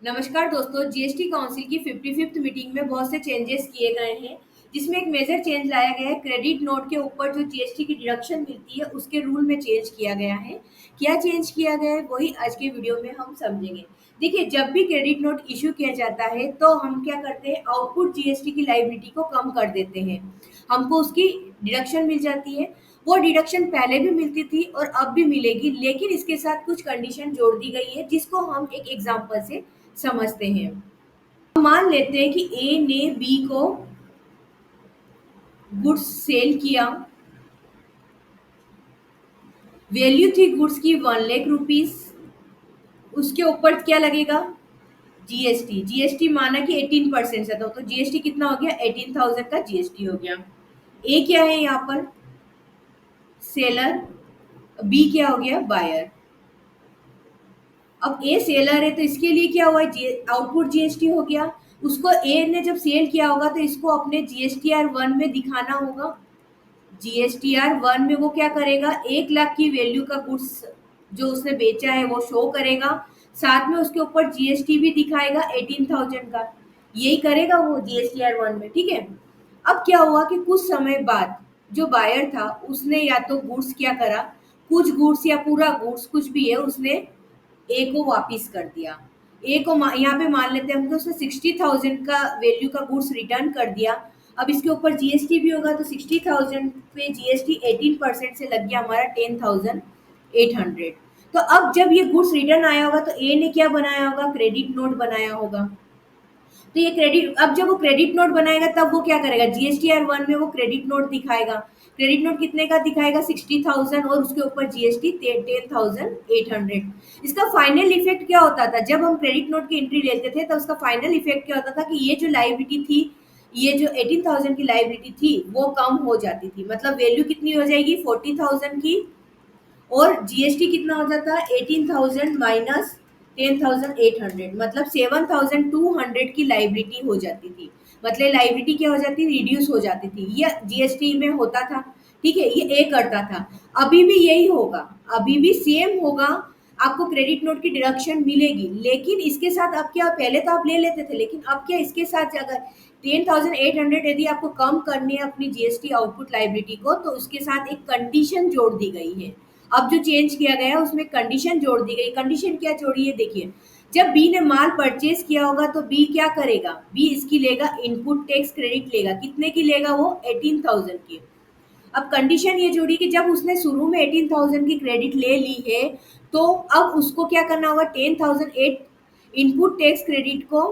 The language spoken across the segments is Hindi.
नमस्कार दोस्तों, जीएसटी काउंसिल की 55th मीटिंग में बहुत से चेंजेस किए गए हैं, जिसमें एक मेजर चेंज लाया गया है। क्रेडिट नोट के ऊपर जो जीएसटी की डिडक्शन मिलती है, उसके रूल में चेंज किया गया है। क्या चेंज किया गया है, वही आज के वीडियो में हम समझेंगे। देखिए, जब भी क्रेडिट नोट इशू किया जाता है, तो हम क्या करते हैं, आउटपुट जीएसटी की लायबिलिटी को कम कर देते हैं। हमको उसकी डिडक्शन मिल जाती है। वो डिडक्शन पहले भी मिलती थी और अब भी मिलेगी, लेकिन इसके साथ कुछ कंडीशन जोड़ दी गई है, जिसको हम एक एग्जाम्पल से समझते हैं। मान लेते हैं कि ए ने बी को गुड्स सेल किया। वैल्यू थी गुड्स की 1 लाख रुपीज। उसके ऊपर क्या लगेगा? जीएसटी। जीएसटी माना कि 18% से, तो जीएसटी कितना हो गया? 18,000 का जीएसटी हो गया। ए क्या है यहाँ पर? सेलर। बी क्या हो गया? बायर। अब ए सेलर है, तो इसके लिए क्या हुआ? आउटपुट जीएसटी हो गया। उसको ए ने जब सेल किया होगा, तो इसको अपने जीएसटीआर 1 में दिखाना होगा। जीएसटीआर 1 में वो क्या करेगा? 1 लाख की वैल्यू का गुड्स जो उसने बेचा है वो शो करेगा। साथ में उसके ऊपर जीएसटी भी दिखाएगा 18,000 का। यही करेगा वो जीएसटीआर 1 में, ठीक है। अब क्या हुआ कि कुछ समय बाद जो बायर था, उसने या तो गुड्स क्या करा, कुछ गुड्स या पूरा गुड्स कुछ भी है, उसने ए को वापिस कर दिया। ए को यहाँ पे मान लेते हैं हम, तो उसने 60,000 का वैल्यू का गुड्स रिटर्न कर दिया। अब इसके ऊपर जीएसटी भी होगा, तो 60,000 पे जीएसटी 18% से लग गया हमारा 10,800। तो अब जब ये गुड्स रिटर्न आया होगा, तो ए ने क्या बनाया होगा? क्रेडिट नोट बनाया होगा। तो ये क्रेडिट, अब जब वो क्रेडिट नोट बनाएगा, तब वो क्या करेगा? जीएसटीआर 1 में वो क्रेडिट नोट दिखाएगा। क्रेडिट नोट कितने का दिखाएगा? 60,000, और उसके ऊपर जीएसटी 10,800। इसका फाइनल इफेक्ट क्या होता था? जब हम क्रेडिट नोट की एंट्री लेते थे, तो उसका फाइनल इफेक्ट क्या होता था कि ये जो लायबिलिटी थी, ये जो 18,000 की लायबिलिटी थी, वो कम हो जाती थी। मतलब वैल्यू कितनी हो जाएगी? 40,000 की, और जीएसटी कितना हो जाता? 18,000 माइनस 10,800, मतलब 7,200 की लायबिलिटी हो जाती थी। मतलब लायबिलिटी क्या हो जाती? रिड्यूस हो जाती थी। ये जीएसटी में होता था, ठीक है, ये ए करता था। अभी भी यही होगा, अभी भी सेम होगा। आपको क्रेडिट नोट की डिडक्शन मिलेगी, लेकिन इसके साथ अब क्या, पहले तो आप ले लेते थे, लेकिन अब क्या, इसके साथ अगर 10,800 यदि आपको कम करनी है अपनी जीएसटी आउटपुट लायबिलिटी को, तो उसके साथ एक कंडीशन जोड़ दी गई है। अब जो चेंज किया गया है, उसमें कंडीशन जोड़ दी गई। कंडीशन क्या जोड़ी है? देखिए, जब बी ने माल परचेज किया होगा, तो बी क्या करेगा? बी इसकी लेगा, इनपुट टैक्स क्रेडिट लेगा। कितने की लेगा वो? 18,000 की। अब कंडीशन ये जोड़ी कि जब उसने शुरू में 18,000 की क्रेडिट ले ली है, तो अब उसको क्या करना होगा? 10,008 इनपुट टैक्स क्रेडिट को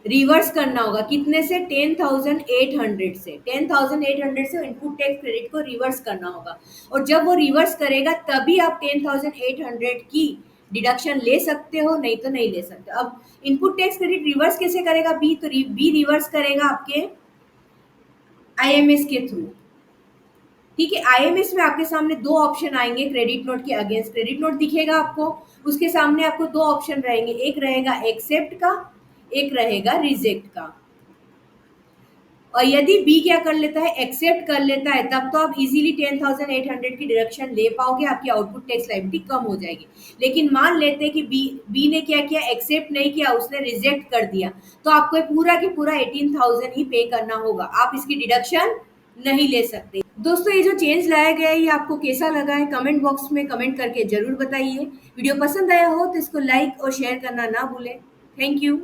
रिवर्स करना होगा। कितने से? 10,800 से। 10,800 से इनपुट टैक्स क्रेडिट को रिवर्स करना होगा, और जब वो रिवर्स करेगा, तभी आप 10,800 की डिडक्शन ले सकते हो, नहीं तो नहीं ले सकते। अब इनपुट टैक्स क्रेडिट रिवर्स कैसे करेगा बी? तो बी रिवर्स करेगा आपके आईएमएस के थ्रू, ठीक है। आईएमएस में आपके सामने दो ऑप्शन आएंगे क्रेडिट नोट के अगेंस्ट। क्रेडिट नोट दिखेगा आपको, उसके सामने आपको दो ऑप्शन रहेंगे, एक रहेगा एक्सेप्ट का, एक रहेगा रिजेक्ट का। और यदि बी क्या कर लेता है? एक्सेप्ट कर लेता है, तब तो आप इजीली 10,800 की डिडक्शन ले पाओगे, आपकी आउटपुट टैक्स लायबिलिटी कम हो जाएगी। लेकिन मान लेते हैं कि बी ने क्या किया? एक्सेप्ट नहीं किया, उसने रिजेक्ट कर दिया, तो आपको पूरा की पूरा 18,000 ही पे करना होगा। आप इसकी डिडक्शन नहीं ले सकते। दोस्तों, ये जो चेंज लाया गया है, ये आपको कैसा लगा है? कमेंट बॉक्स में कमेंट करके जरूर बताइए। वीडियो पसंद आया हो तो इसको लाइक और शेयर करना ना भूलें। Thank you.